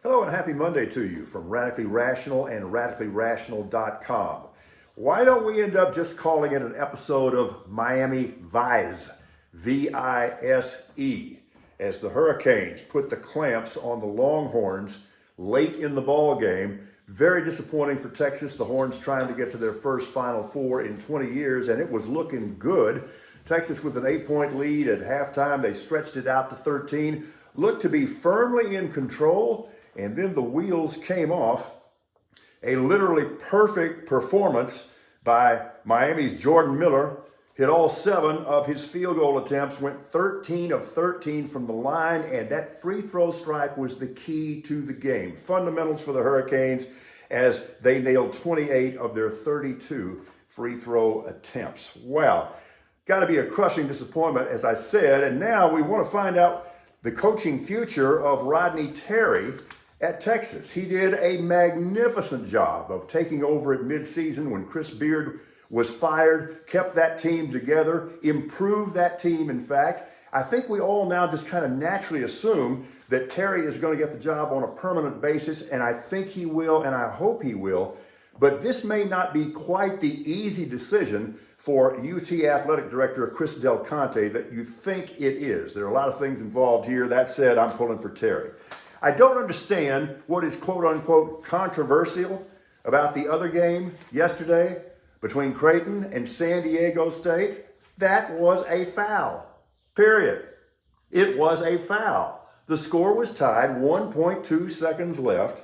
Hello and happy Monday to you from Radically Rational and RadicallyRational.com. Why don't we end up just calling it an episode of Miami Vice, V-I-S-E, as the Hurricanes put the clamps on the Longhorns late in the ball game. Very disappointing for Texas. The Horns trying to get to their first Final Four in 20 years, and it was looking good. Texas with an 8-point lead at halftime. They stretched it out to 13. Looked to be firmly in control. And then the wheels came off. A literally perfect performance by Miami's Jordan Miller. Hit all 7 of his field goal attempts, went 13 of 13 from the line, and that free throw strike was the key to the game. Fundamentals for the Hurricanes as they nailed 28 of their 32 free throw attempts. Wow, got to be a crushing disappointment, as I said, and now we want to find out the coaching future of Rodney Terry at Texas. He did a magnificent job of taking over at midseason when Chris Beard was fired, kept that team together, improved that team, in fact. I think we all now just kind of naturally assume that Terry is going to get the job on a permanent basis, and I think he will, and I hope he will. But this may not be quite the easy decision for UT Athletic Director Chris Del Conte that you think it is. There are a lot of things involved here. That said, I'm pulling for Terry. I don't understand what is quote-unquote controversial about the other game yesterday between Creighton and San Diego State. That was a foul, period. It was a foul. The score was tied, 1.2 seconds left.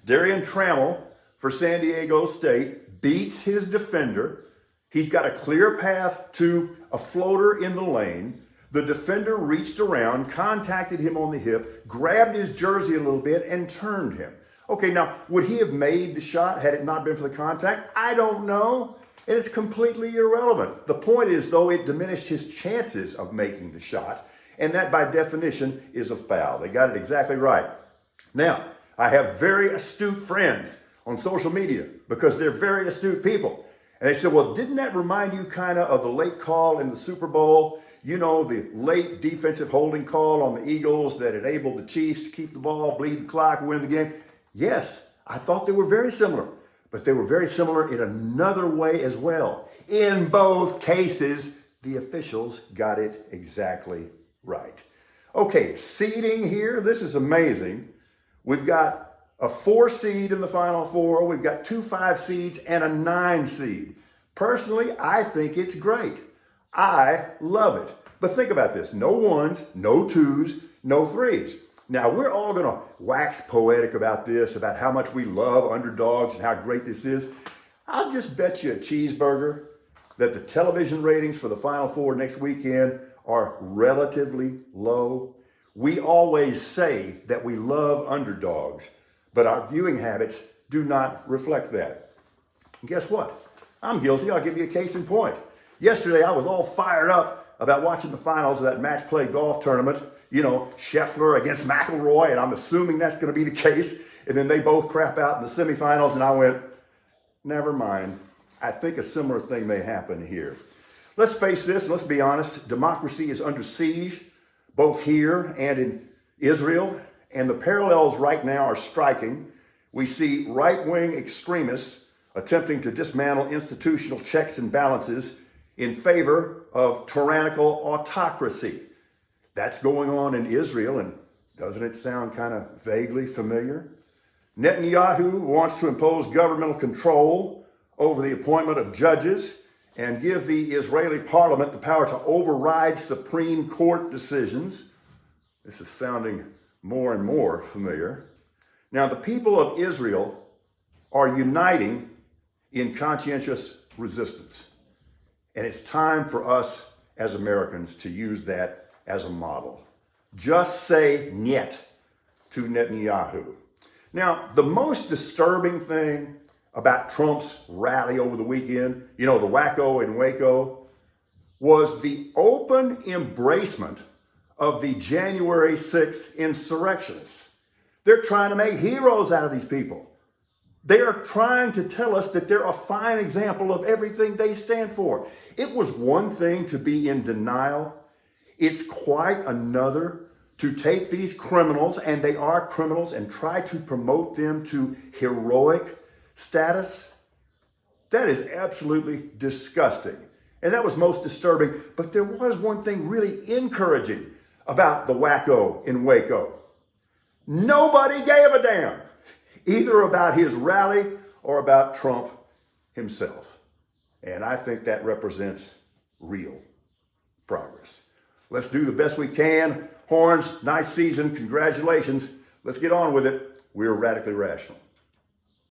Darian Trammell for San Diego State beats his defender. He's got a clear path to a floater in the lane. The defender reached around, contacted him on the hip, grabbed his jersey a little bit, and turned him. Okay, now, would he have made the shot had it not been for the contact? I don't know. And it's completely irrelevant. The point is, though, it diminished his chances of making the shot, and that, by definition, is a foul. They got it exactly right. Now, I have very astute friends on social media because they're very astute people. And they said, well, didn't that remind you kind of the late call in the Super Bowl? You know, the late defensive holding call on the Eagles that enabled the Chiefs to keep the ball, bleed the clock, win the game. Yes, I thought they were very similar, but they were very similar in another way as well. In both cases, the officials got it exactly right. Okay, seeding here, this is amazing. We've got a 4 seed in the Final Four. We've got 2 5 seeds and a 9 seed. Personally, I think it's great. I love it. But think about this. No 1s, no 2s, no 3s. Now, we're all going to wax poetic about this, about how much we love underdogs and how great this is. I'll just bet you a cheeseburger that the television ratings for the Final Four next weekend are relatively low. We always say that we love underdogs, but our viewing habits do not reflect that. And guess what? I'm guilty. I'll give you a case in point. Yesterday, I was all fired up about watching the finals of that match play golf tournament. You know, Scheffler against McIlroy, and I'm assuming that's going to be the case. And then they both crap out in the semifinals, and I went, never mind. I think a similar thing may happen here. Let's face this, let's be honest. Democracy is under siege, both here and in Israel, and the parallels right now are striking. We see right-wing extremists attempting to dismantle institutional checks and balances in favor of tyrannical autocracy. That's going on in Israel, and doesn't it sound kind of vaguely familiar? Netanyahu wants to impose governmental control over the appointment of judges and give the Israeli parliament the power to override Supreme Court decisions. This is sounding more and more familiar. Now, the people of Israel are uniting in conscientious resistance. And it's time for us as Americans to use that as a model. Just say "niet" to Netanyahu. Now, the most disturbing thing about Trump's rally over the weekend, you know, the wacko in Waco, was the open embracement of the January 6th insurrectionists. They're trying to make heroes out of these people. They are trying to tell us that they're a fine example of everything they stand for. It was one thing to be in denial. It's quite another to take these criminals, and they are criminals, and try to promote them to heroic status, that is absolutely disgusting. And that was most disturbing. But there was one thing really encouraging about the wacko in Waco. Nobody gave a damn, either about his rally or about Trump himself. And I think that represents real progress. Let's do the best we can. Horns, nice season. Congratulations. Let's get on with it. We're Radically Rational.